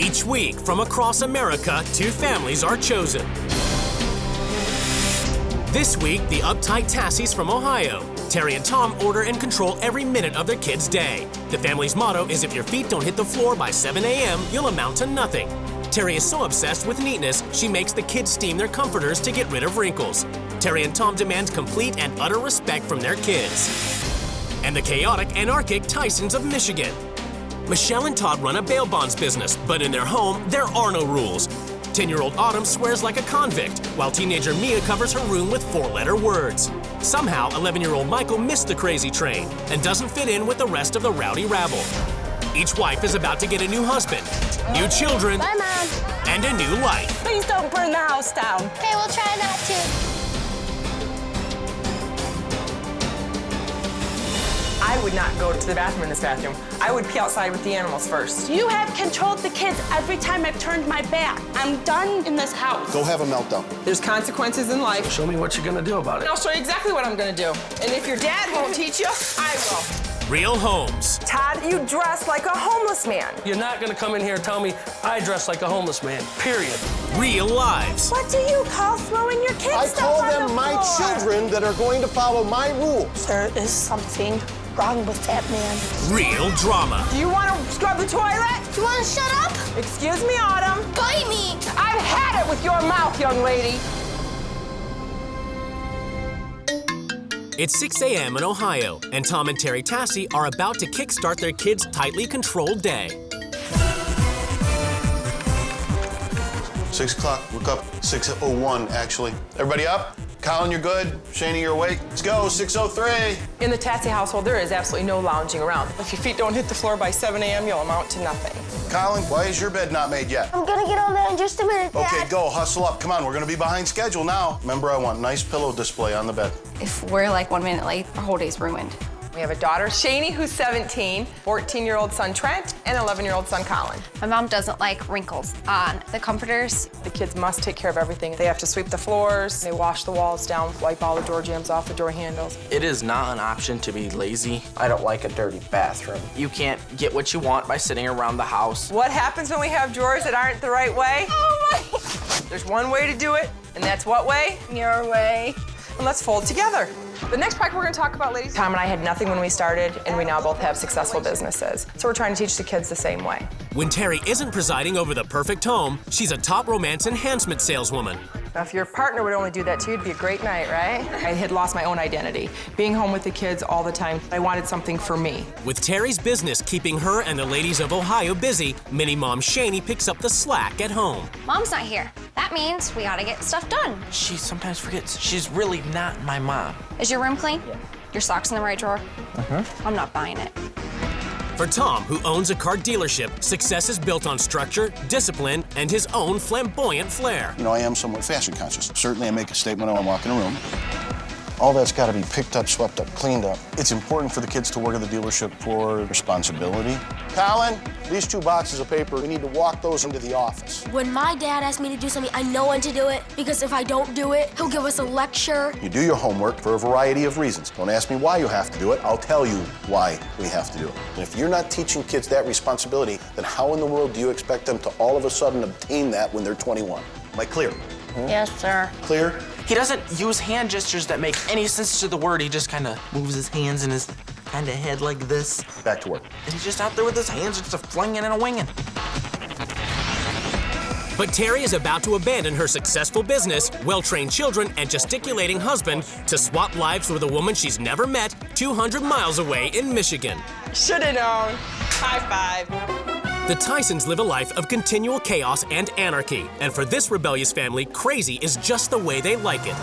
Each week, from across America, 2 families are chosen. This week, the uptight Tassies from Ohio. Terry and Tom order and control every minute of their kids' day. The family's motto is if your feet don't hit the floor by 7 a.m., you'll amount to nothing. Terry is so obsessed with neatness, she makes the kids steam their comforters to get rid of wrinkles. Terry and Tom demand complete and utter respect from their kids. And the chaotic, anarchic Tysons of Michigan. Michelle and Todd run a bail bonds business, but in their home, there are no rules. 10-year-old Autumn swears like a convict, while teenager Mia covers her room with 4-letter words. Somehow, 11-year-old Michael missed the crazy train and doesn't fit in with the rest of the rowdy rabble. Each wife is about to get a new husband, new children, Bye, Mom. and a new life. Please don't burn the house down. Okay, we'll try not to. I would not go to the bathroom in this bathroom. I would pee outside with the animals first. You have controlled the kids every time I've turned my back. I'm done in this house. Go have a meltdown. There's consequences in life. Show me what you're gonna do about it. And I'll show you exactly what I'm gonna do. And if your dad won't teach you, I will. Real homes. Todd, you dress like a homeless man. You're not gonna come in here and tell me I dress like a homeless man, period. Real lives. What do you call throwing your kids I stuff call on them the my floor? children that are going to follow my rules. There is something wrong with that man. Real drama. Do you want to scrub the toilet? You want to shut up? Excuse me, Autumn. Bite me. I've had it with your mouth, young lady. It's 6 a.m. in Ohio, and Tom and Terry Tassie are about to kickstart their kids' tightly controlled day. 6 o'clock, look up. 6:01, actually. Everybody up? Colin, you're good. Shani, you're awake. Let's go, 6:03. In the Tatsy household, there is absolutely no lounging around. If your feet don't hit the floor by 7 a.m., you'll amount to nothing. Colin, why is your bed not made yet? I'm gonna get on that in just a minute, Dad. Okay, go, hustle up. Come on, we're gonna be behind schedule now. Remember, I want nice pillow display on the bed. If we're like 1 minute late, our whole day's ruined. We have a daughter, Shani, who's 17, 14-year-old son, Trent, and 11-year-old son, Colin. My mom doesn't like wrinkles on the comforters. The kids must take care of everything. They have to sweep the floors, they wash the walls down, wipe all the door jambs off the door handles. It is not an option to be lazy. I don't like a dirty bathroom. You can't get what you want by sitting around the house. What happens when we have drawers that aren't the right way? Oh my! There's one way to do it, and that's what way? Your way. And let's fold together. The next project we're gonna talk about, ladies. Tom and I had nothing when we started, and we now both have successful businesses. So we're trying to teach the kids the same way. When Terry isn't presiding over the perfect home, she's a top romance enhancement saleswoman. Now, if your partner would only do that to you, it'd be a great night, right? I had lost my own identity. Being home with the kids all the time, I wanted something for me. With Terry's business keeping her and the ladies of Ohio busy, mini mom Shani picks up the slack at home. Mom's not here. That means we gotta get stuff done. She sometimes forgets she's really not my mom. Is your room clean? Yeah. Your socks in the right drawer? I'm not buying it. For Tom, who owns a car dealership, success is built on structure, discipline, and his own flamboyant flair. You know, I am somewhat fashion conscious. Certainly, I make a statement when I walk in a room. All that's got to be picked up, swept up, cleaned up. It's important for the kids to work at the dealership for responsibility. Colin, these 2 boxes of paper, we need to walk those into the office. When my dad asks me to do something, I know when to do it, because if I don't do it, he'll give us a lecture. You do your homework for a variety of reasons. Don't ask me why you have to do it. I'll tell you why we have to do it. And if you're not teaching kids that responsibility, then how in the world do you expect them to all of a sudden obtain that when they're 21? Am I clear? Yes, sir. Clear? He doesn't use hand gestures that make any sense to the word. He just kind of moves his hands in his kind of head like this. Back to work. And he's just out there with his hands just a flinging and a winging. But Terry is about to abandon her successful business, well-trained children, and gesticulating husband to swap lives with a woman she's never met 200 miles away in Michigan. Should've known. High five. The Tysons live a life of continual chaos and anarchy, and for this rebellious family, crazy is just the way they like it.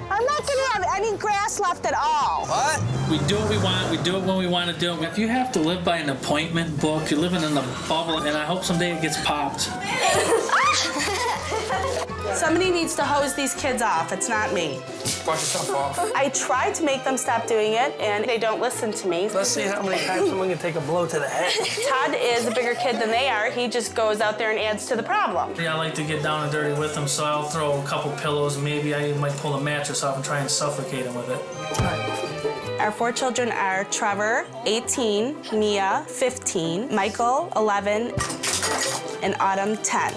I'm not gonna have any grass left at all. What? We do what we want, we do it when we want to do it. If you have to live by an appointment book, you're living in a bubble, and I hope someday it gets popped. Somebody needs to hose these kids off. It's not me. Wash yourself off. I try to make them stop doing it, and they don't listen to me. Let's see how many times someone can take a blow to the head. Todd is a bigger kid than they are. He just goes out there and adds to the problem. Yeah, I like to get down and dirty with them, so I'll throw a couple pillows. Maybe I might pull a mattress off and try and suffocate them with it. Our 4 children are Trevor, 18, Mia, 15, Michael, 11, and Autumn, 10.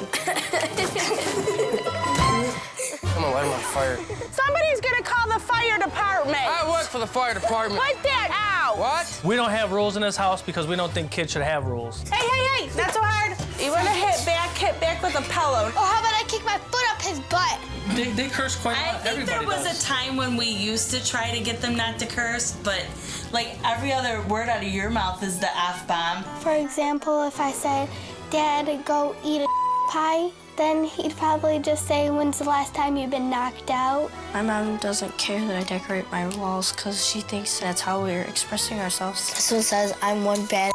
I'm gonna light him on fire. Somebody's gonna call the fire department. I work for the fire department. Put that out. What? We don't have rules in this house because we don't think kids should have rules. Hey, not so hard. You wanna hit back with a pillow. Oh, how about I kick my foot up his butt? They curse quite a I lot. think Everybody there was does. a time when we used to try to get them not to curse, but like every other word out of your mouth is the F-bomb. For example, if I said, Dad, go eat a pie, then he'd probably just say, when's the last time you've been knocked out? My mom doesn't care that I decorate my walls because she thinks that's how we're expressing ourselves. This one says, I'm one bad.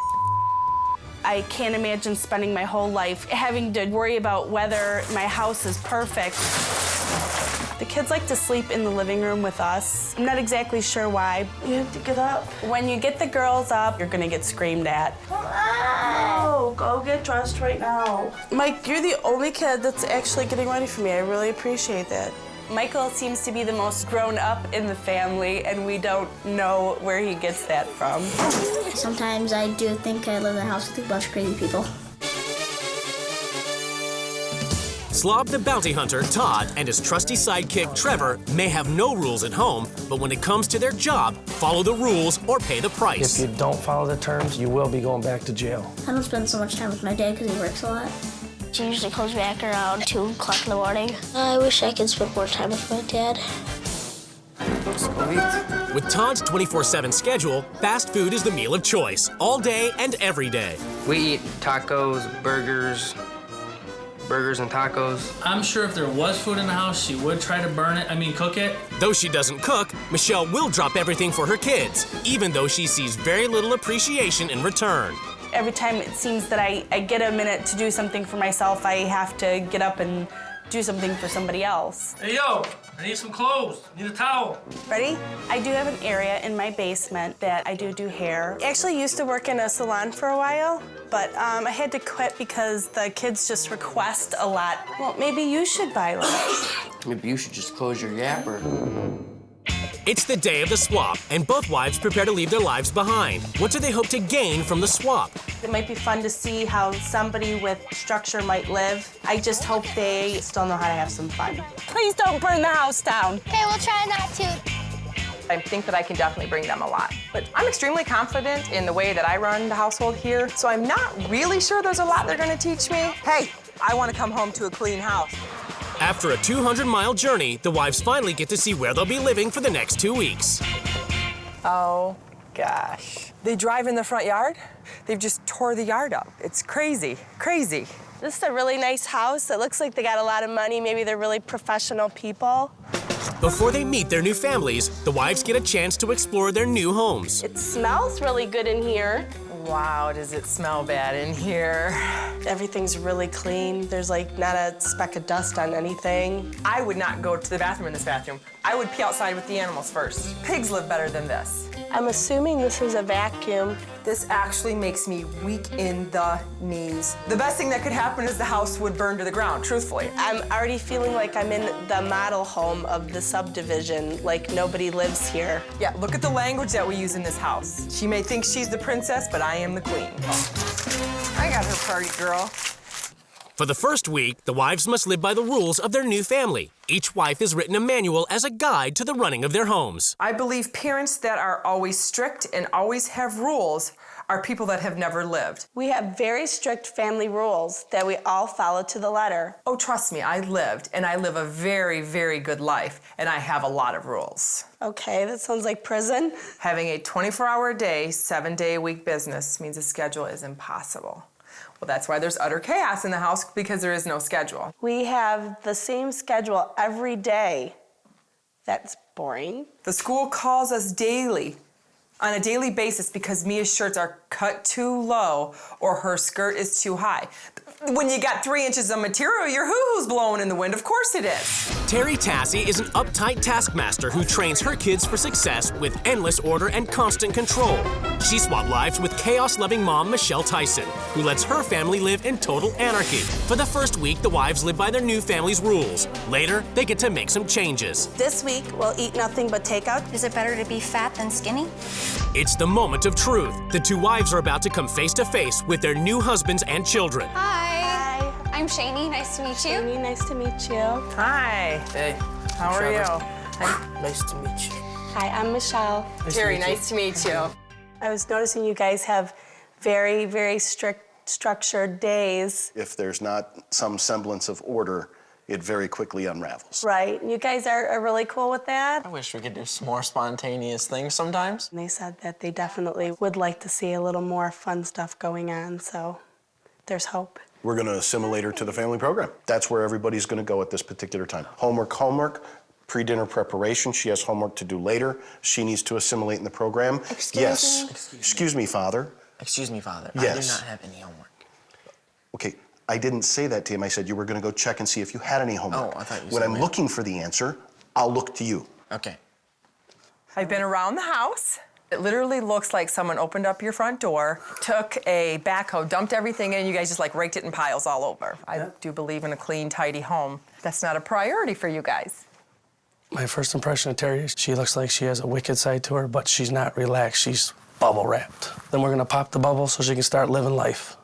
I can't imagine spending my whole life having to worry about whether my house is perfect. The kids like to sleep in the living room with us. I'm not exactly sure why. You have to get up. When you get the girls up, you're gonna get screamed at. Oh, go get dressed right now. Mike, you're the only kid that's actually getting ready for me. I really appreciate that. Michael seems to be the most grown up in the family, and we don't know where he gets that from. Sometimes I do think I live in a house with a bunch of crazy people. Slob the bounty hunter, Todd, and his trusty sidekick, Trevor, may have no rules at home, but when it comes to their job, follow the rules or pay the price. If you don't follow the terms, you will be going back to jail. I don't spend so much time with my dad because he works a lot. She usually comes back around 2 o'clock in the morning. I wish I could spend more time with my dad. With Todd's 24/7 schedule, fast food is the meal of choice, all day and every day. We eat tacos, burgers and tacos. I'm sure if there was food in the house, she would try to cook it. Though she doesn't cook, Michelle will drop everything for her kids, even though she sees very little appreciation in return. Every time it seems that I get a minute to do something for myself, I have to get up and do something for somebody else. Hey, yo, I need some clothes. I need a towel. Ready? I do have an area in my basement that I do hair. I actually used to work in a salon for a while, but I had to quit because the kids just request a lot. Well, maybe you should buy one. Maybe you should just close your yapper. It's the day of the swap, and both wives prepare to leave their lives behind. What do they hope to gain from the swap? It might be fun to see how somebody with structure might live. I just hope they still know how to have some fun. Please don't burn the house down. Okay, we'll try not to. I think that I can definitely bring them a lot. But I'm extremely confident in the way that I run the household here, so I'm not really sure there's a lot they're gonna teach me. Hey, I want to come home to a clean house. After a 200-mile journey, the wives finally get to see where they'll be living for the next 2 weeks. Oh, gosh. They drive in the front yard? They've just tore the yard up. It's crazy, crazy. This is a really nice house. It looks like they got a lot of money. Maybe they're really professional people. Before they meet their new families, the wives get a chance to explore their new homes. It smells really good in here. Wow, does it smell bad in here? Everything's really clean. There's like not a speck of dust on anything. I would not go to the bathroom in this bathroom. I would pee outside with the animals first. Pigs live better than this. I'm assuming this is a vacuum. This actually makes me weak in the knees. The best thing that could happen is the house would burn to the ground, truthfully. I'm already feeling like I'm in the model home of the subdivision, like nobody lives here. Yeah, look at the language that we use in this house. She may think she's the princess, but I am the queen. I got her party, girl. For the first week, the wives must live by the rules of their new family. Each wife is written a manual as a guide to the running of their homes. I believe parents that are always strict and always have rules are people that have never lived. We have very strict family rules that we all follow to the letter. Oh, trust me, I lived, and I live a very, very good life, and I have a lot of rules. Okay, that sounds like prison. Having a 24-hour-a-day, 7-day-a-week business means a schedule is impossible. Well, that's why there's utter chaos in the house, because there is no schedule. We have the same schedule every day. That's boring. The school calls us daily, on a daily basis, because Mia's shirts are cut too low or her skirt is too high. When you got 3 inches of material, your hoo-hoo's blowing in the wind. Of course it is. Terry Tassie is an uptight taskmaster who trains her kids for success with endless order and constant control. She swapped lives with chaos-loving mom Michelle Tyson, who lets her family live in total anarchy. For the first week, the wives live by their new family's rules. Later, they get to make some changes. This week, we'll eat nothing but takeout. Is it better to be fat than skinny? It's the moment of truth. The two wives are about to come face to face with their new husbands and children. Hi. I'm Shani. Nice to meet you. Shani, nice to meet you. Hi. Hey. How are Trevor. you? Nice to meet you. Hi, I'm Michelle. Terry, nice to meet you. I was noticing you guys have very, very strict, structured days. If there's not some semblance of order, it very quickly unravels. Right. You guys are really cool with that. I wish we could do some more spontaneous things sometimes. And they said that they definitely would like to see a little more fun stuff going on, so there's hope. We're going to assimilate her to the family program. That's where everybody's going to go at this particular time. Homework, pre-dinner preparation. She has homework to do later. She needs to assimilate in the program. Excuse me, Father. Excuse me, Father. Yes. I do not have any homework. Okay, I didn't say that to him. I said you were going to go check and see if you had any homework. Oh, I thought you When said I'm that. looking for the answer, I'll look to you. Okay. I've been around the house. It literally looks like someone opened up your front door, took a backhoe, dumped everything in, and you guys just like raked it in piles all over. I do believe in a clean, tidy home. That's not a priority for you guys. My first impression of Terry is she looks like she has a wicked side to her, but she's not relaxed. She's bubble wrapped. Then we're gonna pop the bubble so she can start living life.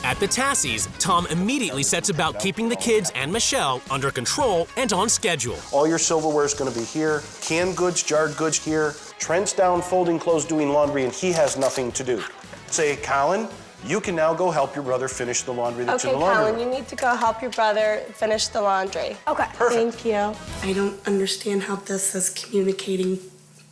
At the Tassies, Tom immediately sets about keeping the kids and Michelle under control and on schedule. All your silverware is going to be here. Canned goods, jarred goods here. Trent's down folding clothes, doing laundry, and he has nothing to do. Say, Colin, you can now go help your brother finish the laundry that's in the laundry room. Colin, you need to go help your brother finish the laundry. Okay. Perfect. Thank you. I don't understand how this is communicating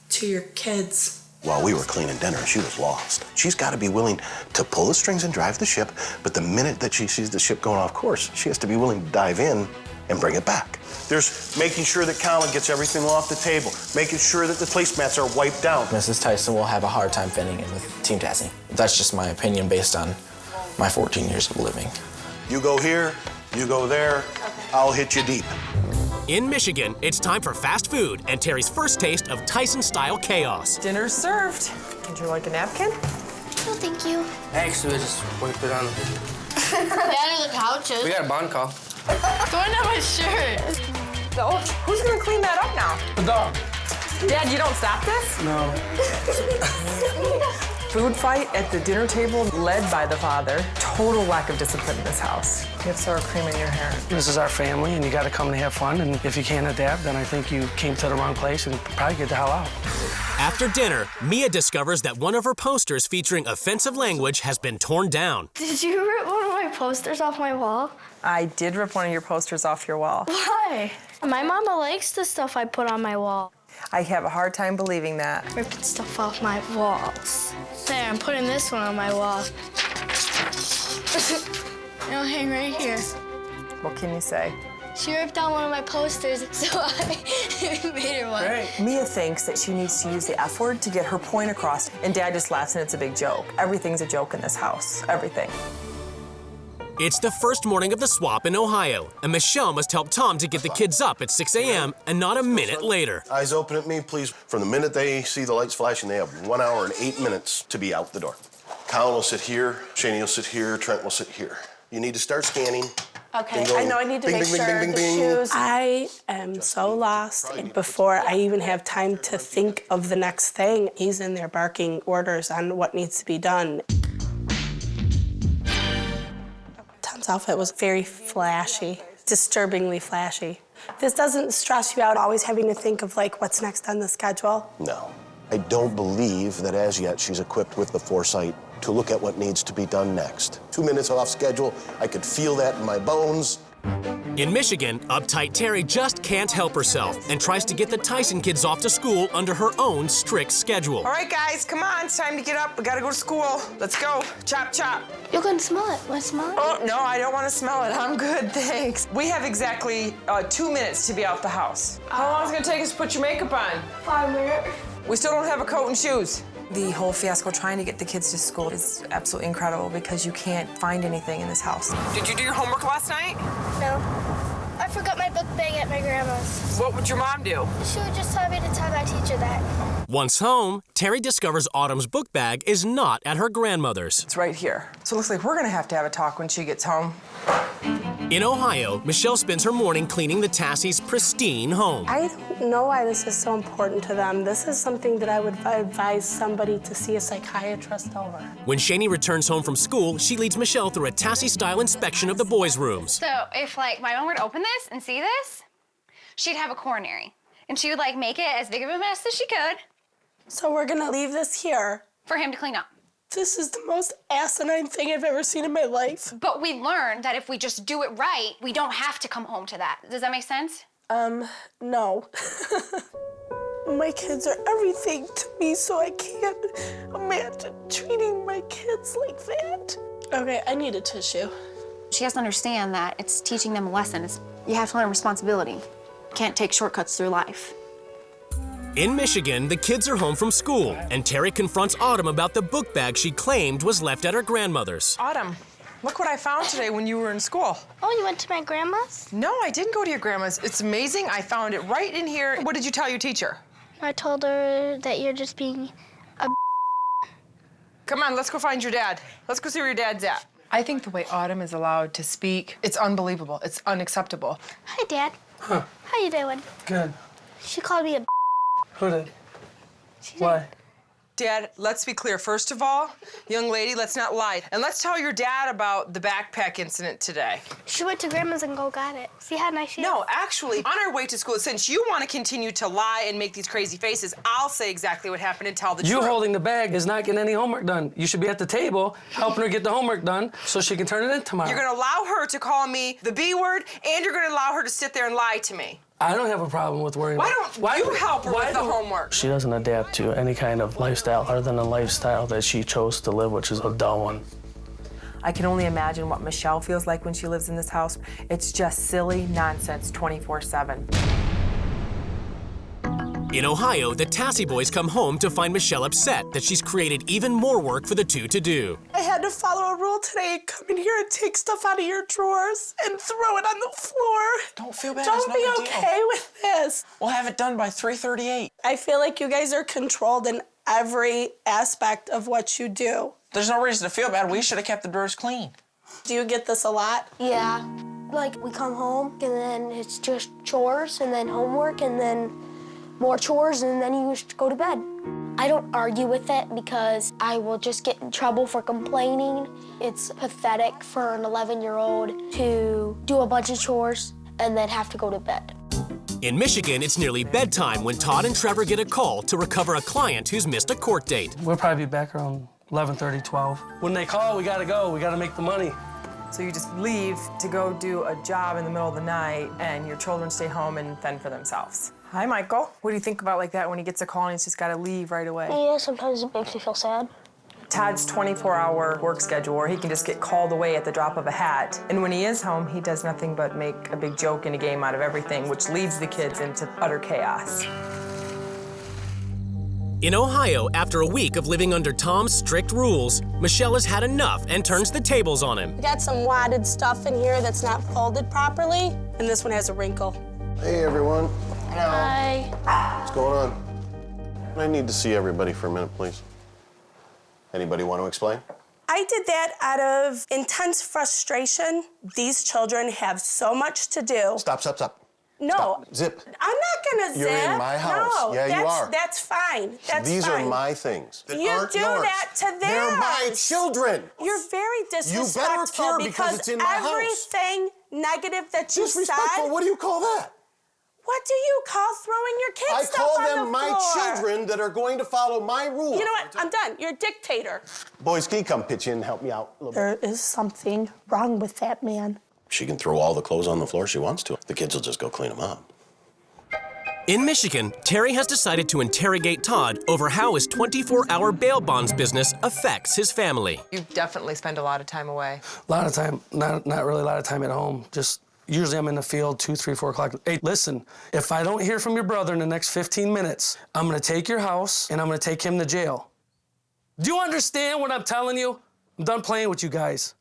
to your kids. While we were cleaning dinner, she was lost. She's got to be willing to pull the strings and drive the ship, but the minute that she sees the ship going off course, she has to be willing to dive in and bring it back. There's making sure that Colin gets everything off the table, making sure that the placemats are wiped down. Mrs. Tyson will have a hard time fitting in with Team Tassie. That's just my opinion based on my 14 years of living. You go here, you go there, I'll hit you deep. In Michigan, it's time for fast food and Terry's first taste of Tyson-style chaos. Dinner's served. Would you like a napkin? No, thank you. Actually, I just wiped it on. Down on the couches. We got a bond call. Going down my shirt. Oh, who's gonna clean that up now? The dog. Dad, you don't stop this? No. Food fight at the dinner table led by the father. Total lack of discipline in this house. You have sour cream in your hair. This is our family, and you gotta come and have fun, and if you can't adapt, then I think you came to the wrong place and probably get the hell out. After dinner, Mia discovers that one of her posters featuring offensive language has been torn down. Did you rip one of my posters off my wall? I did rip one of your posters off your wall. Why? My mama likes the stuff I put on my wall. I have a hard time believing that. Ripping stuff off my walls. There, I'm putting this one on my wall. It'll hang right here. What can you say? She ripped out one of my posters, so I made her one. Great. Mia thinks that she needs to use the F word to get her point across, and Dad just laughs and it's a big joke. Everything's a joke in this house. Everything. It's the first morning of the swap in Ohio, and Michelle must help Tom to get the kids up at 6 a.m. and not a minute later. Eyes open at me, please. From the minute they see the lights flashing, they have 1 hour and 8 minutes to be out the door. Colin will sit here, Shani will sit here, Trent will sit here. You need to start scanning. Okay, Bingo. I know I need to Bing, make bing, sure bing, bing, the bing. shoes. I am so lost before I even have time to think of the next thing. He's in there barking orders on what needs to be done. Tom's outfit was very flashy, disturbingly flashy. This doesn't stress you out always having to think of like what's next on the schedule? No. I don't believe that as yet she's equipped with the foresight to look at what needs to be done next. 2 minutes off schedule, I could feel that in my bones. In Michigan, uptight Terry just can't help herself and tries to get the Tyson kids off to school under her own strict schedule. All right, guys, come on. It's time to get up. We gotta go to school. Let's go. Chop, chop. You're gonna smell it. Want to smell it? Oh, no, I don't want to smell it. I'm good, thanks. We have exactly 2 minutes to be out the house. How long is it gonna take us to put your makeup on? 5 minutes. We still don't have a coat and shoes. The whole fiasco trying to get the kids to school is absolutely incredible because you can't find anything in this house. Did you do your homework last night? No. I forgot my book bag at my grandma's. What would your mom do? She would just tell me to tell my teacher that. Once home, Terry discovers Autumn's book bag is not at her grandmother's. It's right here. So it looks like we're gonna have to have a talk when she gets home. In Ohio, Michelle spends her morning cleaning the Tassies' pristine home. I don't know why this is so important to them. This is something that I would advise somebody to see a psychiatrist over. When Shani returns home from school, she leads Michelle through a Tassie-style inspection of the boys' rooms. So if like my mom were to open this and see this, she'd have a coronary. And she would like make it as big of a mess as she could. So we're gonna leave this here. For him to clean up. This is the most asinine thing I've ever seen in my life. But we learned that if we just do it right, we don't have to come home to that. Does that make sense? No. My kids are everything to me, so I can't imagine treating my kids like that. Okay, I need a tissue. She has to understand that it's teaching them a lesson. You have to learn responsibility. You can't take shortcuts through life. In Michigan, the kids are home from school, and Terry confronts Autumn about the book bag she claimed was left at her grandmother's. Autumn, look what I found today when you were in school. Oh, you went to my grandma's? No, I didn't go to your grandma's. It's amazing. I found it right in here. What did you tell your teacher? I told her that you're just being a Come on, let's go find your dad. Let's go see where your dad's at. I think the way Autumn is allowed to speak, it's unbelievable. It's unacceptable. Hi, Dad. Huh. How you doing? Good. She called me a Who did? Why? Dad, let's be clear. First of all, young lady, let's not lie. And let's tell your dad about the backpack incident today. She went to grandma's and got it. See how nice she is? No, actually, on our way to school, since you want to continue to lie and make these crazy faces, I'll say exactly what happened and tell the truth. You holding the bag is not getting any homework done. You should be at the table helping her get the homework done so she can turn it in tomorrow. You're gonna allow her to call me the B word, and you're gonna allow her to sit there and lie to me. I don't have a problem with worrying Why about don't you help her with the homework? She doesn't adapt to any kind of lifestyle other than the lifestyle that she chose to live, which is a dull one. I can only imagine what Michelle feels like when she lives in this house. It's just silly nonsense 24/7. In Ohio, the Tassie boys come home to find Michelle upset that she's created even more work for the two to do. I had to follow a rule today. Come in here and take stuff out of your drawers and throw it on the floor. Don't feel bad. Don't be okay with this. We'll have it done by 3:38. I feel like you guys are controlled in every aspect of what you do. There's no reason to feel bad. We should have kept the drawers clean. Do you get this a lot? Yeah. Like, we come home, and then it's just chores, and then homework, and then more chores, and then you just go to bed. I don't argue with it because I will just get in trouble for complaining. It's pathetic for an 11-year-old to do a bunch of chores and then have to go to bed. In Michigan, it's nearly bedtime when Todd and Trevor get a call to recover a client who's missed a court date. We'll probably be back around 11:30, 12. When they call, we gotta go. We gotta make the money. So you just leave to go do a job in the middle of the night, and your children stay home and fend for themselves. Hi, Michael. What do you think about like that when he gets a call and he's just got to leave right away? Yeah, sometimes it makes me feel sad. Todd's 24-hour work schedule where he can just get called away at the drop of a hat. And when he is home, he does nothing but make a big joke and a game out of everything, which leads the kids into utter chaos. In Ohio, after a week of living under Tom's strict rules, Michelle has had enough and turns the tables on him. I got some wadded stuff in here that's not folded properly, and this one has a wrinkle. Hey, everyone. Hi. What's going on? I need to see everybody for a minute, please. Anybody want to explain? I did that out of intense frustration. These children have so much to do. Stop. No. Stop. Zip. I'm not gonna zip. You're in my house. No, Yeah, you are. That's fine. That's These fine. are my things. You do that to theirs. They're my children. You're very disrespectful. You better care because it's in my house. Everything negative that you Disrespectful? said. What do you call that? What do you call throwing your kids' I stuff call on them the my floor? children that are going to follow my rules. You know what? I'm done. You're a dictator. Boys, can you come pitch in and help me out a little bit? There is something wrong with that man. She can throw all the clothes on the floor she wants to. The kids will just go clean them up. In Michigan, Terry has decided to interrogate Todd over how his 24-hour bail bonds business affects his family. You definitely spend a lot of time away. A lot of time, not really a lot of time at home. Just usually I'm in the field 2, 3, 4 o'clock. Hey, listen, if I don't hear from your brother in the next 15 minutes, I'm gonna take your house and I'm gonna take him to jail. Do you understand what I'm telling you? I'm done playing with you guys.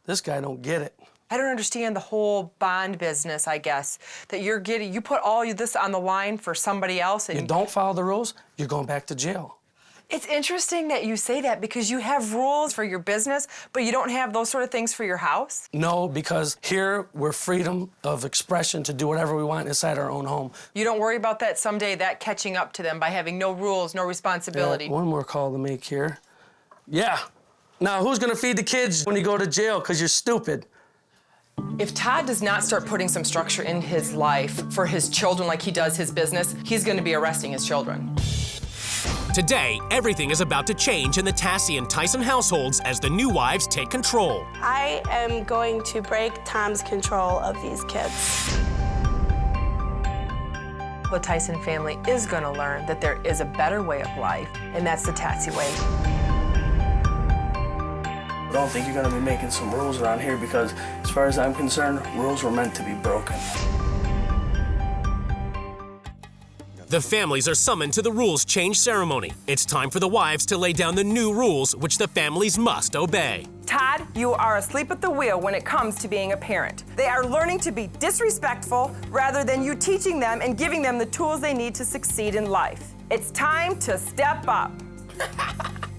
This guy don't get it. I don't understand the whole bond business, I guess, that you're getting. You put all this on the line for somebody else. And you don't follow the rules, you're going back to jail. It's interesting that you say that because you have rules for your business, but you don't have those sort of things for your house? No, because here we're freedom of expression to do whatever we want inside our own home. You don't worry about that someday, that catching up to them by having no rules, no responsibility? Yeah, one more call to make here. Yeah. Now, who's gonna feed the kids when you go to jail because you're stupid? If Todd does not start putting some structure in his life for his children like he does his business, he's gonna be arresting his children. Today, everything is about to change in the Tassie and Tyson households as the new wives take control. I am going to break Tom's control of these kids. The Tyson family is gonna learn that there is a better way of life, and that's the Tassie way. I don't think you're gonna be making some rules around here because, as far as I'm concerned, rules were meant to be broken. The families are summoned to the rules change ceremony. It's time for the wives to lay down the new rules which the families must obey. Todd, you are asleep at the wheel when it comes to being a parent. They are learning to be disrespectful rather than you teaching them and giving them the tools they need to succeed in life. It's time to step up.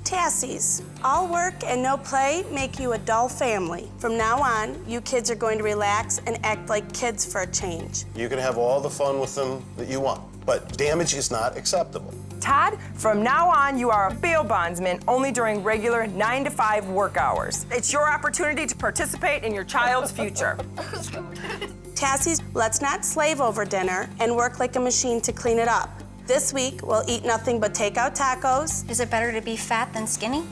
Tassies, all work and no play make you a dull family. From now on, you kids are going to relax and act like kids for a change. You can have all the fun with them that you want, but damage is not acceptable. Todd, from now on, you are a bail bondsman only during regular 9 to 5 work hours. It's your opportunity to participate in your child's future. Tassies, let's not slave over dinner and work like a machine to clean it up. This week, we'll eat nothing but takeout tacos. Is it better to be fat than skinny?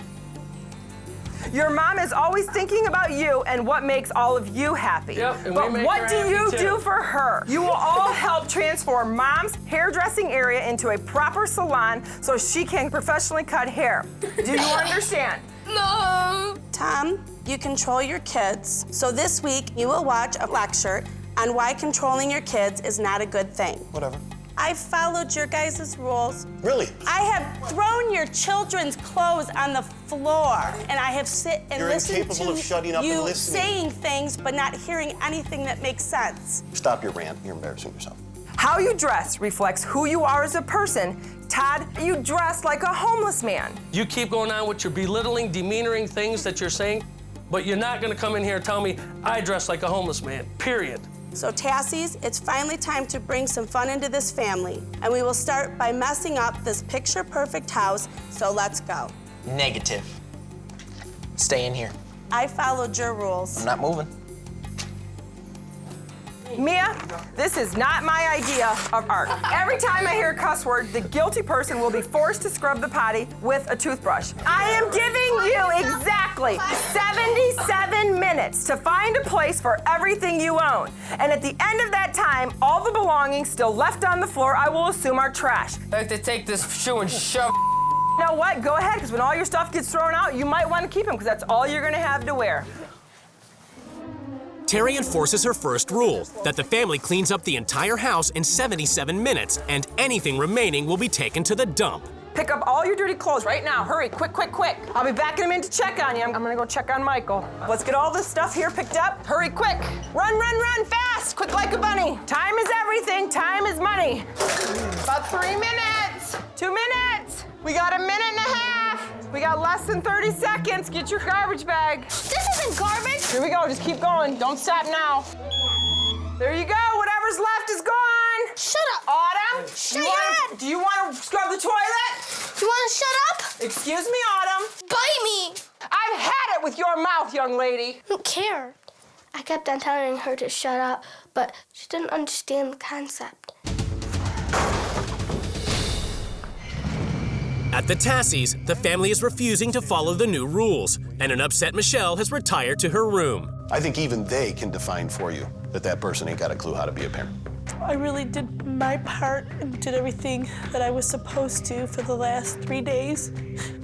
Your mom is always thinking about you and what makes all of you happy. Yep, and but we make what her do happy you too. do for her? You will all help transform Mom's hairdressing area into a proper salon so she can professionally cut hair. Do you understand? No. Tom, you control your kids. So this week, you will watch a lecture on why controlling your kids is not a good thing. Whatever. I've followed your guys' rules. Really? I have thrown your children's clothes on the floor, and I have sit and You're listened incapable to of shutting up and you listening. saying things but not hearing anything that makes sense. Stop your rant. You're embarrassing yourself. How you dress reflects who you are as a person. Todd, you dress like a homeless man. You keep going on with your belittling, demeanoring things that you're saying, but you're not gonna come in here and tell me I dress like a homeless man, period. So Tassies, it's finally time to bring some fun into this family, and we will start by messing up this picture-perfect house, so let's go. Negative. Stay in here. I followed your rules. I'm not moving. Mia, this is not my idea of art. Every time I hear a cuss word, the guilty person will be forced to scrub the potty with a toothbrush. I am giving you exactly 77 minutes to find a place for everything you own. And at the end of that time, all the belongings still left on the floor I will assume are trash. I have to take this shoe and shove. You know what? Go ahead, because when all your stuff gets thrown out, you might want to keep them, because that's all you're going to have to wear. Terry enforces her first rule, that the family cleans up the entire house in 77 minutes, and anything remaining will be taken to the dump. Pick up all your dirty clothes right now. Hurry, quick, quick, quick. I'll be back in a minute to check on you. I'm gonna go check on Michael. Let's get all this stuff here picked up. Hurry, quick. Run, run, run, fast. Quick like a bunny. Time is everything. Time is money. About 3 minutes. 2 minutes. We got a minute and a half. We got less than 30 seconds. Get your garbage bag. This isn't garbage. Here we go. Just keep going. Don't stop now. There you go. Whatever's left is gone. Shut up. Autumn, Shut your head. do you want to scrub the toilet? You want to shut up? Excuse me, Autumn. Bite me. I've had it with your mouth, young lady. I don't care. I kept on telling her to shut up, but she didn't understand the concept. At the Tassies, the family is refusing to follow the new rules, and an upset Michelle has retired to her room. I think even they can define for you that that person ain't got a clue how to be a parent. I really did my part and did everything that I was supposed to for the last 3 days,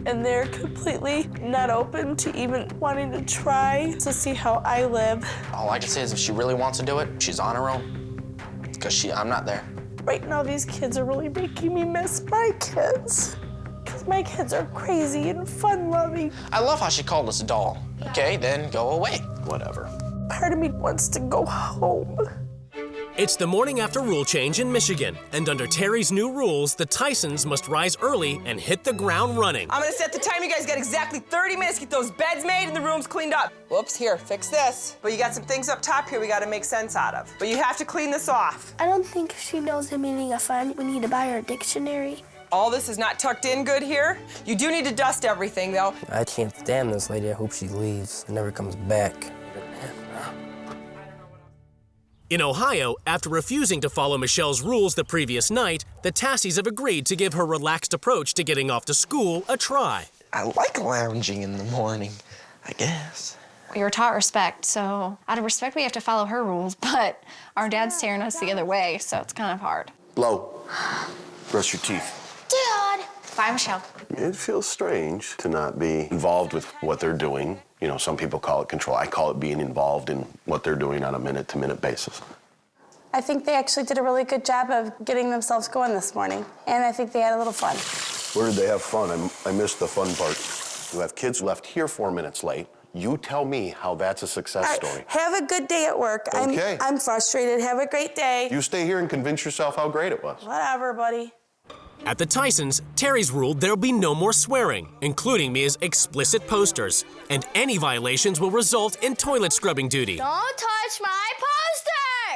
and they're completely not open to even wanting to try to see how I live. All I can say is if she really wants to do it, she's on her own. Because I'm not there. Right now, these kids are really making me miss my kids. Because My kids are crazy and fun-loving. I love how she called us a doll. Okay, then go away. Whatever. Part of me wants to go home. It's the morning after rule change in Michigan, and under Terry's new rules, the Tysons must rise early and hit the ground running. I'm gonna set the time. You guys got exactly 30 minutes to get those beds made and the rooms cleaned up. Whoops, here, fix this. But you got some things up top here we gotta make sense out of. But you have to clean this off. I don't think she knows the meaning of fun. We need to buy her a dictionary. All this is not tucked in good here. You do need to dust everything, though. I can't stand this lady. I hope she leaves and never comes back. In Ohio, after refusing to follow Michelle's rules the previous night, the Tassies have agreed to give her relaxed approach to getting off to school a try. I like lounging in the morning, I guess. We were taught respect, so out of respect, we have to follow her rules, but our dad's tearing us the other way, so it's kind of hard. Blow. Brush your teeth. Dad! Bye, Michelle. It feels strange to not be involved with what they're doing. You know, some people call it control. I call it being involved in what they're doing on a minute-to-minute basis. I think they actually did a really good job of getting themselves going this morning, and I think they had a little fun. Where did they have fun? I missed the fun part. You have kids left here 4 minutes late. You tell me how that's a success story. Have a good day at work. Okay. I'm frustrated. Have a great day. You stay here and convince yourself how great it was. Whatever, buddy. At the Tysons, Terry's ruled there'll be no more swearing, including Mia's explicit posters, and any violations will result in toilet scrubbing duty. Don't touch my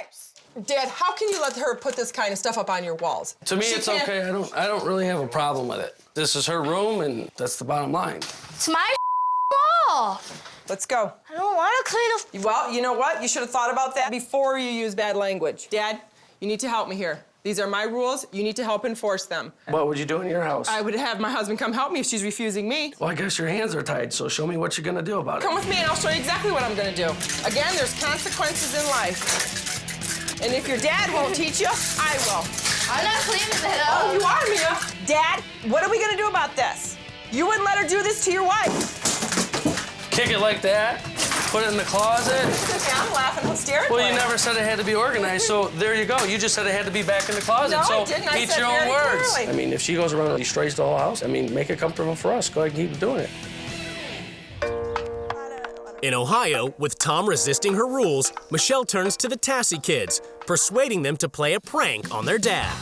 posters! Dad, how can you let her put this kind of stuff up on your walls? To me, it's okay. I don't really have a problem with it. This is her room, and that's the bottom line. It's my ball! Let's go. I don't want to clean a... Well, you know what? You should have thought about that before you use bad language. Dad, you need to help me here. These are my rules. You need to help enforce them. What would you do in your house? I would have my husband come help me if she's refusing me. Well, I guess your hands are tied, so show me what you're gonna do about it. Come with me and I'll show you exactly what I'm gonna do. Again, there's consequences in life. And if your dad won't teach you, I will. I'm not cleaning that up. Oh, you are, Mia. Dad, what are we gonna do about this? You wouldn't let her do this to your wife. Kick it like that? Put it in the closet? I'm laughing hysterically. Well, you never said it had to be organized, so there you go. You just said it had to be back in the closet. No, so I didn't. I eat said your own very words. clearly. I mean, if she goes around and destroys the whole house, I mean, make it comfortable for us. Go ahead and keep doing it. In Ohio, with Tom resisting her rules, Michelle turns to the Tassie kids, persuading them to play a prank on their dad.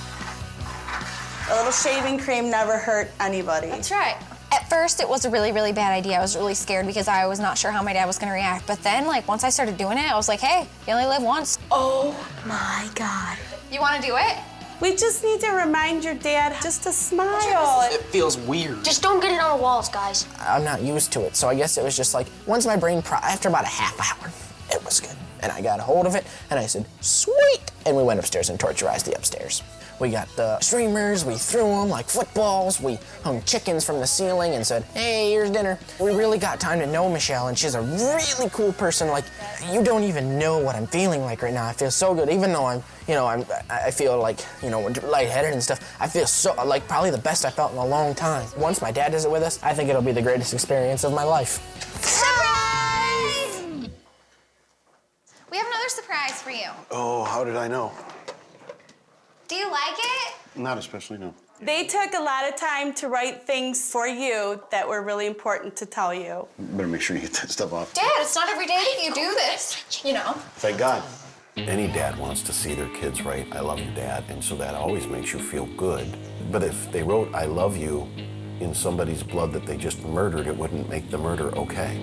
A little shaving cream never hurt anybody. That's right. At first, it was a really, really bad idea. I was really scared because I was not sure how my dad was gonna react. But then, once I started doing it, I was like, hey, you only live once. Oh my God. You wanna do it? We just need to remind your dad just to smile. It feels weird. Just don't get it on the walls, guys. I'm not used to it, so I guess it was just like, once my brain, after about a half hour, it was good. And I got a hold of it, and I said, sweet! And we went upstairs and torturized the upstairs. We got the streamers, we threw them like footballs, we hung chickens from the ceiling and said, hey, here's dinner. We really got time to know Michelle, and she's a really cool person. Like, you don't even know what I'm feeling like right now. I feel so good, even though I feel like, lightheaded and stuff. I feel so, like, probably the best I felt in a long time. Once my dad does it with us, I think it'll be the greatest experience of my life. Surprise! We have another surprise for you. Oh, how did I know? Do you like it? Not especially, no. They took a lot of time to write things for you that were really important to tell you. Better make sure you get that stuff off. Dad, it's not every day that you do this, Thank God. Any dad wants to see their kids write, I love you, Dad, and so that always makes you feel good. But if they wrote, I love you, in somebody's blood that they just murdered, it wouldn't make the murder okay.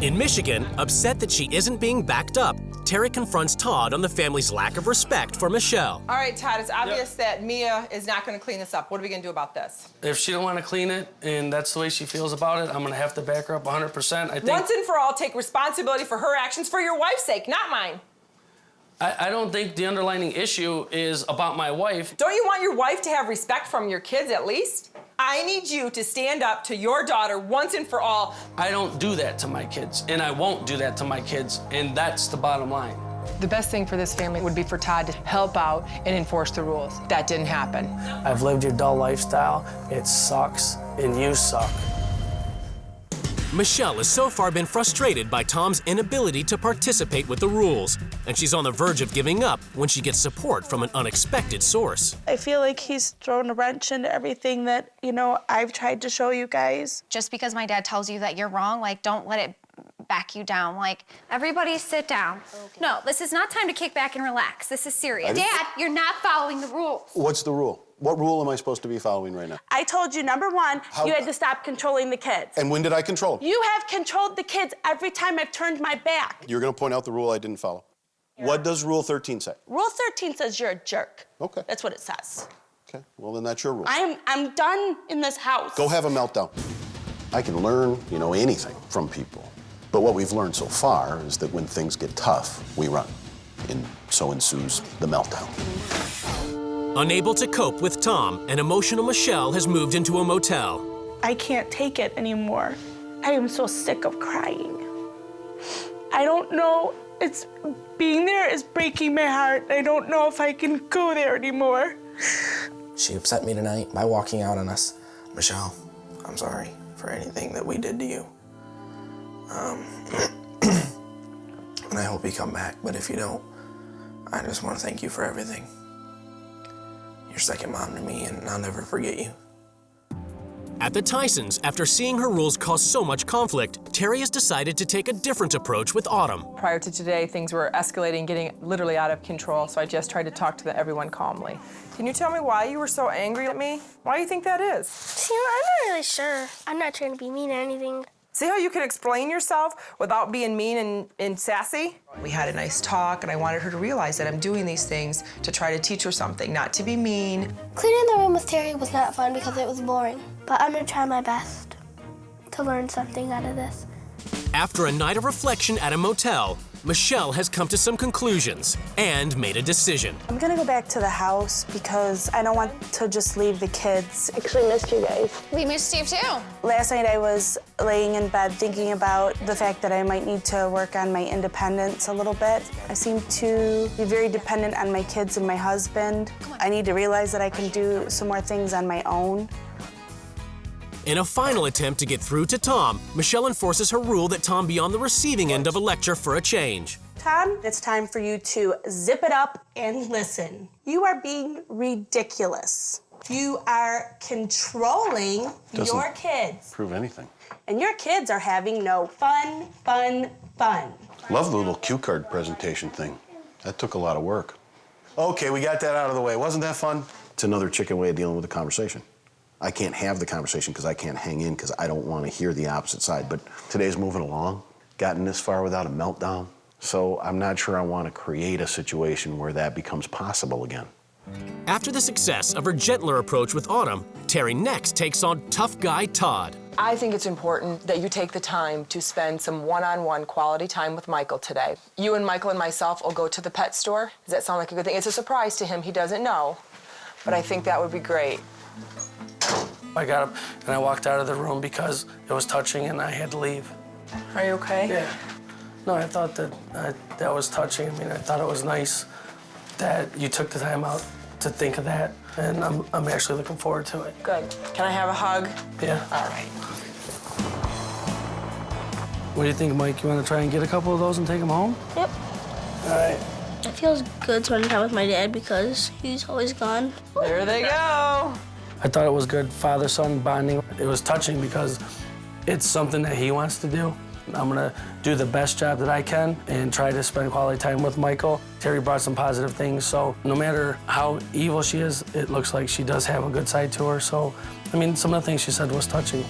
In Michigan, upset that she isn't being backed up, Terry confronts Todd on the family's lack of respect for Michelle. All right, Todd, it's obvious that Mia is not gonna clean this up. What are we gonna do about this? If she don't want to clean it, and that's the way she feels about it, I'm going to have to back her up 100%. I think. Once and for all, take responsibility for her actions for your wife's sake, not mine. I don't think the underlying issue is about my wife. Don't you want your wife to have respect from your kids at least? I need you to stand up to your daughter once and for all. I don't do that to my kids, and I won't do that to my kids, and that's the bottom line. The best thing for this family would be for Todd to help out and enforce the rules. That didn't happen. I've lived your dull lifestyle. It sucks, and you suck. Michelle has so far been frustrated by Tom's inability to participate with the rules, and she's on the verge of giving up when she gets support from an unexpected source. I feel like he's thrown a wrench into everything that, I've tried to show you guys. Just because my dad tells you that you're wrong, like, don't let it back you down. Like, everybody sit down. Okay. No, this is not time to kick back and relax. This is serious. Dad, you're not following the rules. What's the rule? What rule am I supposed to be following right now? I told you, number one, you had to stop controlling the kids. And when did I control them? You have controlled the kids every time I've turned my back. You're going to point out the rule I didn't follow. Yeah. What does Rule 13 say? Rule 13 says you're a jerk. Okay. That's what it says. Okay, well then that's your rule. I'm done in this house. Go have a meltdown. I can learn, anything from people. But what we've learned so far is that when things get tough, we run. And so ensues the meltdown. Unable to cope with Tom, an emotional Michelle has moved into a motel. I can't take it anymore. I am so sick of crying. I don't know, being there is breaking my heart. I don't know if I can go there anymore. She upset me tonight by walking out on us. Michelle, I'm sorry for anything that we did to you. And I hope you come back, but if you don't, I just want to thank you for everything. You're second mom to me, and I'll never forget you. At the Tysons, after seeing her rules cause so much conflict, Terry has decided to take a different approach with Autumn. Prior to today, things were escalating, getting literally out of control, so I just tried to talk to everyone calmly. Can you tell me why you were so angry at me? Why do you think that is? I'm not really sure. I'm not trying to be mean or anything. See how you can explain yourself without being mean and sassy? We had a nice talk, and I wanted her to realize that I'm doing these things to try to teach her something, not to be mean. Cleaning the room with Terry was not fun because it was boring, but I'm gonna try my best to learn something out of this. After a night of reflection at a motel, Michelle has come to some conclusions and made a decision. I'm gonna go back to the house because I don't want to just leave the kids. Actually missed you guys. We missed you too. Last night I was laying in bed thinking about the fact that I might need to work on my independence a little bit. I seem to be very dependent on my kids and my husband. I need to realize that I can do some more things on my own. In a final attempt to get through to Tom, Michelle enforces her rule that Tom be on the receiving end of a lecture for a change. Tom, it's time for you to zip it up and listen. You are being ridiculous. You are controlling your kids. Prove anything. And your kids are having no fun. Love the little cue card presentation thing. That took a lot of work. Okay, we got that out of the way. Wasn't that fun? It's another chicken way of dealing with the conversation. I can't have the conversation because I can't hang in because I don't want to hear the opposite side. But today's moving along, gotten this far without a meltdown. So I'm not sure I want to create a situation where that becomes possible again. After the success of her gentler approach with Autumn, Terry next takes on tough guy Todd. I think it's important that you take the time to spend some one-on-one quality time with Michael today. You and Michael and myself will go to the pet store. Does that sound like a good thing? It's a surprise to him. He doesn't know, but I think that would be great. I got up and I walked out of the room because it was touching and I had to leave. Are you okay? Yeah. No, I thought that that was touching. I mean, I thought it was nice that you took the time out to think of that, and I'm actually looking forward to it. Good. Can I have a hug? Yeah. All right. What do you think, Mike? You want to try and get a couple of those and take them home? Yep. All right. It feels good spending time with my dad because he's always gone. There they go. I thought it was good father-son bonding. It was touching because it's something that he wants to do. I'm gonna do the best job that I can and try to spend quality time with Michael. Terry brought some positive things, so no matter how evil she is, it looks like she does have a good side to her. So, I mean, some of the things she said was touching.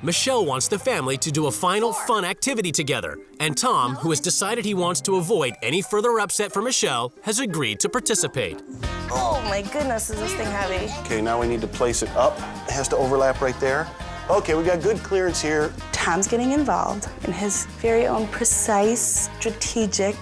Michelle wants the family to do a final fun activity together, and Tom, who has decided he wants to avoid any further upset for Michelle, has agreed to participate. Oh my goodness, is this thing heavy? Okay, now we need to place it up. It has to overlap right there. Okay, we got good clearance here. Tom's getting involved in his very own precise, strategic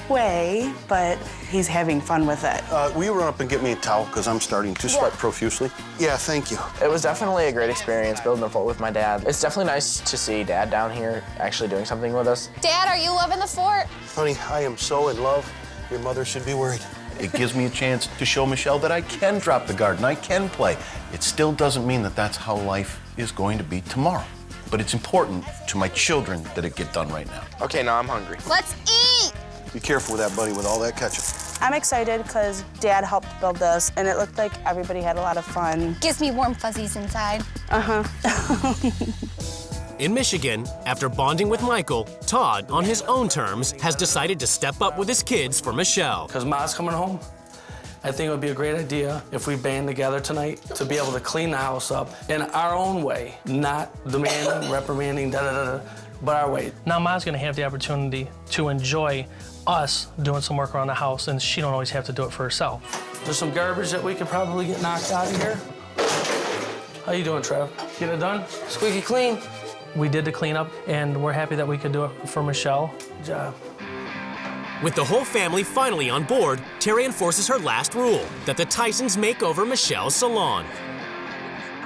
way, but he's having fun with it. Will you run up and get me a towel, because I'm starting to sweat profusely? Yeah, thank you. It was definitely a great experience building a fort with my dad. It's definitely nice to see Dad down here actually doing something with us. Dad, are you loving the fort? Honey, I am so in love. Your mother should be worried. It gives me a chance to show Michelle that I can drop the guard and I can play. It still doesn't mean that that's how life is going to be tomorrow. but it's important to my children that it get done right now. Okay, now I'm hungry. Let's eat! Be careful with that, buddy, with all that ketchup. I'm excited because Dad helped build this, and it looked like everybody had a lot of fun. Gives me warm fuzzies inside. In Michigan, after bonding with Michael, Todd, on his own terms, has decided to step up with his kids for Michelle. Because Ma's coming home, I think it would be a great idea if we band together tonight to be able to clean the house up in our own way, not demanding, reprimanding, but our way. Now Ma's gonna have the opportunity to enjoy us doing some work around the house, and she don't always have to do it for herself. There's some garbage that we could probably get knocked out of here. How you doing, Trev? Get it done? Squeaky clean. We did the cleanup, and we're happy that we could do it for Michelle. Good job. With the whole family finally on board, Terry enforces her last rule, that the Tysons make over Michelle's salon.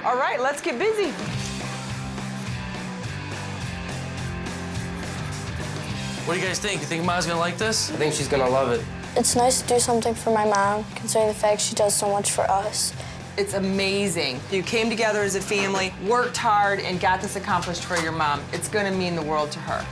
All right, let's get busy. What do you guys think? You think Ma's gonna like this? I think she's gonna love it. It's nice to do something for my mom, considering the fact she does so much for us. It's amazing. You came together as a family, worked hard, and got this accomplished for your mom. It's gonna mean the world to her.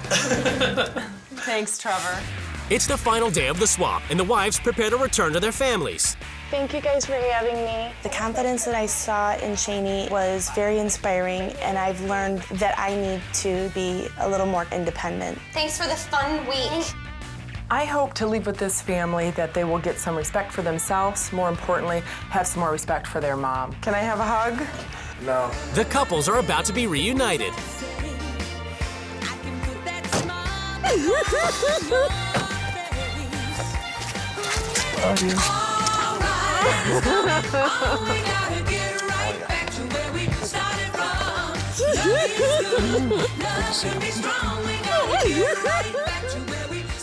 Thanks, Trevor. It's the final day of the swap, and the wives prepare to return to their families. Thank you guys for having me. The confidence that I saw in Shani was very inspiring, and I've learned that I need to be a little more independent. Thanks for the fun week. I hope to leave with this family that they will get some respect for themselves, more importantly, have some more respect for their mom. Can I have a hug? No. The couples are about to be reunited. Love you.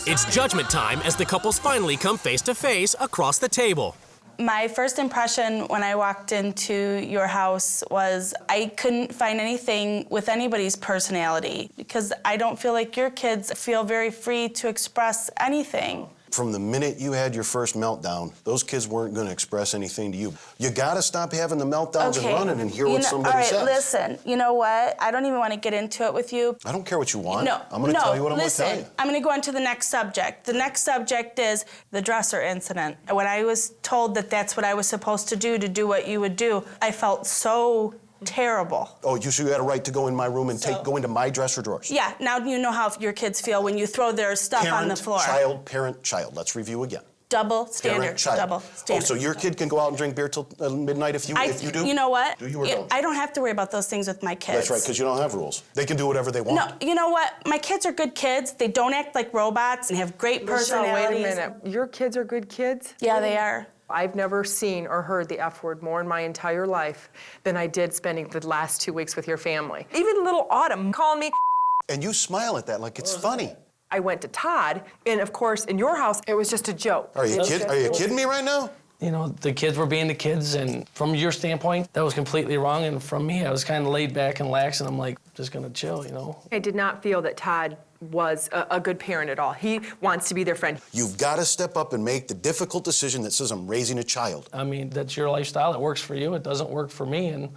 It's judgment time as the couples finally come face to face across the table. My first impression when I walked into your house was I couldn't find anything with anybody's personality because I don't feel like your kids feel very free to express anything. From the minute you had your first meltdown, those kids weren't going to express anything to you. You got to stop having the meltdowns and running and hear what somebody says. All right, listen, you know what? I don't even want to get into it with you. I don't care what you want. No, I'm going to tell you what I'm going to tell you. Listen, I'm going to go on to the next subject. The next subject is the dresser incident. When I was told that that's what I was supposed to do what you would do, I felt so terrible. Oh, so you had a right to go in my room and go into my dresser drawers? Yeah, now you know how your kids feel when you throw their stuff on the floor. Parent, child. Let's review again. Double standard. Parent, child. Double standard. Oh, so your kid can go out and drink beer till midnight if you do? You know what? Do you or don't? I don't have to worry about those things with my kids. That's right, because you don't have rules. They can do whatever they want. No, you know what? My kids are good kids. They don't act like robots and have great personalities. Wait a minute. Your kids are good kids? Yeah, they are. I've never seen or heard the F word more in my entire life than I did spending the last 2 weeks with your family. Even little Autumn calling me. And you smile at that like it's funny. I went to Todd, and of course, in your house, it was just a joke. Are you kidding me right now? You know, the kids were being the kids, and from your standpoint, that was completely wrong. And from me, I was kind of laid back and lax, and I'm like, just gonna chill, you know? I did not feel that Todd was a good parent at all. He wants to be their friend. You've got to step up and make the difficult decision that says I'm raising a child. I mean, that's your lifestyle. It works for you. It doesn't work for me, and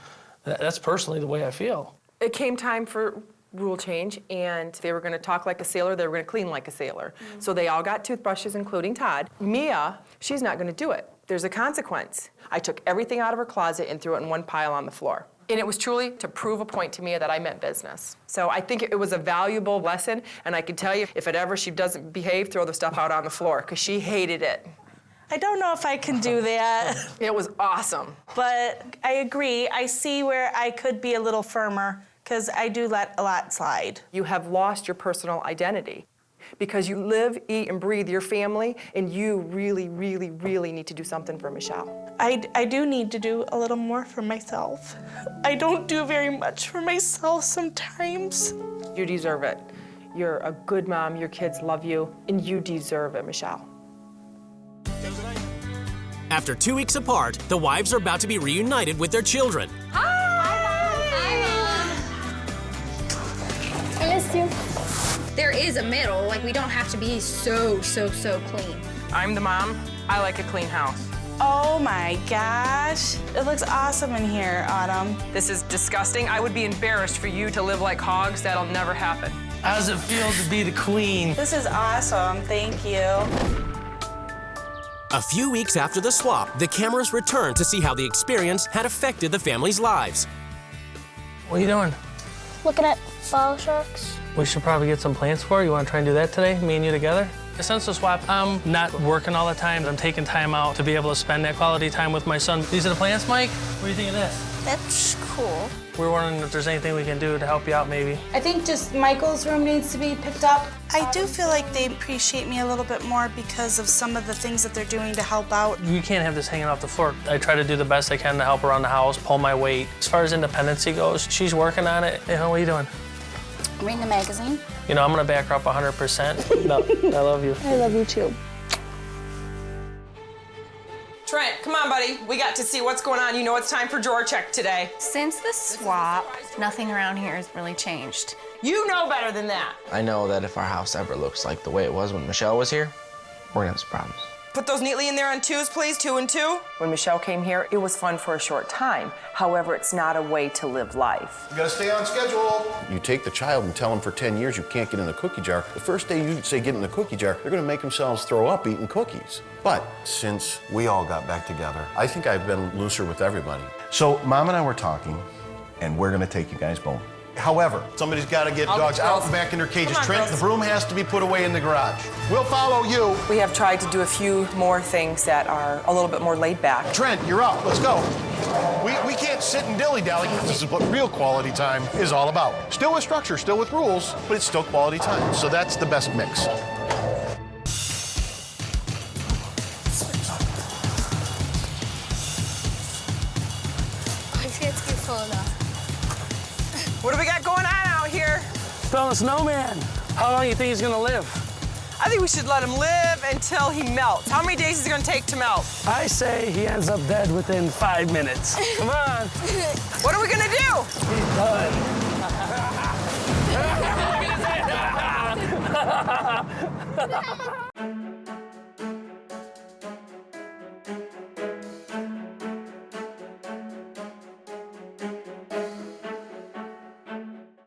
that's personally the way I feel. It came time for rule change, and they were going to talk like a sailor, they were going to clean like a sailor. So they all got toothbrushes, including Todd. Mia, she's not going to do it. There's a consequence. I took everything out of her closet and threw it in one pile on the floor. And it was truly to prove a point to Mia that I meant business. So I think it was a valuable lesson, and I can tell you, if she doesn't behave, throw the stuff out on the floor, because she hated it. I don't know if I can do that. It was awesome. But I agree. I see where I could be a little firmer, because I do let a lot slide. You have lost your personal identity because you live, eat, and breathe your family, and you really, really, really need to do something for Michelle. I do need to do a little more for myself. I don't do very much for myself sometimes. You deserve it. You're a good mom, your kids love you, and you deserve it, Michelle. After 2 weeks apart, the wives are about to be reunited with their children. I missed you. There is a middle, like we don't have to be so clean. I'm the mom. I like a clean house. Oh my gosh. It looks awesome in here, Autumn. This is disgusting. I would be embarrassed for you to live like hogs. That'll never happen. How does it feel to be the queen? This is awesome. Thank you. A few weeks after the swap, the cameras returned to see how the experience had affected the family's lives. What are you doing? Looking at bottle sharks. We should probably get some plants for you. You want to try and do that today, me and you together? Since the swap, I'm not working all the time. I'm taking time out to be able to spend that quality time with my son. These are the plants, Mike? What do you think of this? That's cool. We're wondering if there's anything we can do to help you out, maybe. I think just Michael's room needs to be picked up. I do feel like they appreciate me a little bit more because of some of the things that they're doing to help out. You can't have this hanging off the floor. I try to do the best I can to help around the house, pull my weight. As far as independency goes, she's working on it. Hey, what are you doing? Reading a magazine. You know, I'm gonna back her up 100%. No, I love you. I love you too. Trent, come on, buddy. We got to see what's going on. You know it's time for drawer check today. Since the swap, nothing around here has really changed. You know better than that. I know that if our house ever looks like the way it was when Michelle was here, we're gonna have some problems. Put those neatly in there on twos, please, 2 and 2. When Michelle came here, it was fun for a short time. However, it's not a way to live life. You gotta stay on schedule. You take the child and tell them for 10 years you can't get in the cookie jar. The first day you say get in the cookie jar, they're gonna make themselves throw up eating cookies. But since we all got back together, I think I've been looser with everybody. So Mom and I were talking, and we're gonna take you guys bowling. However, somebody's got to get dogs out and back in their cages. Trent, the broom has to be put away in the garage. We'll follow you. We have tried to do a few more things that are a little bit more laid back. Trent, you're up. Let's go. We can't sit and dilly-dally. This is what real quality time is all about. Still with structure, still with rules, but it's still quality time. So that's the best mix. I can't get full enough. What do we got going on out here? Building a snowman. How long do you think he's gonna live? I think we should let him live until he melts. How many days is it gonna take to melt? I say he ends up dead within 5 minutes. Come on. What are we gonna do? He's done.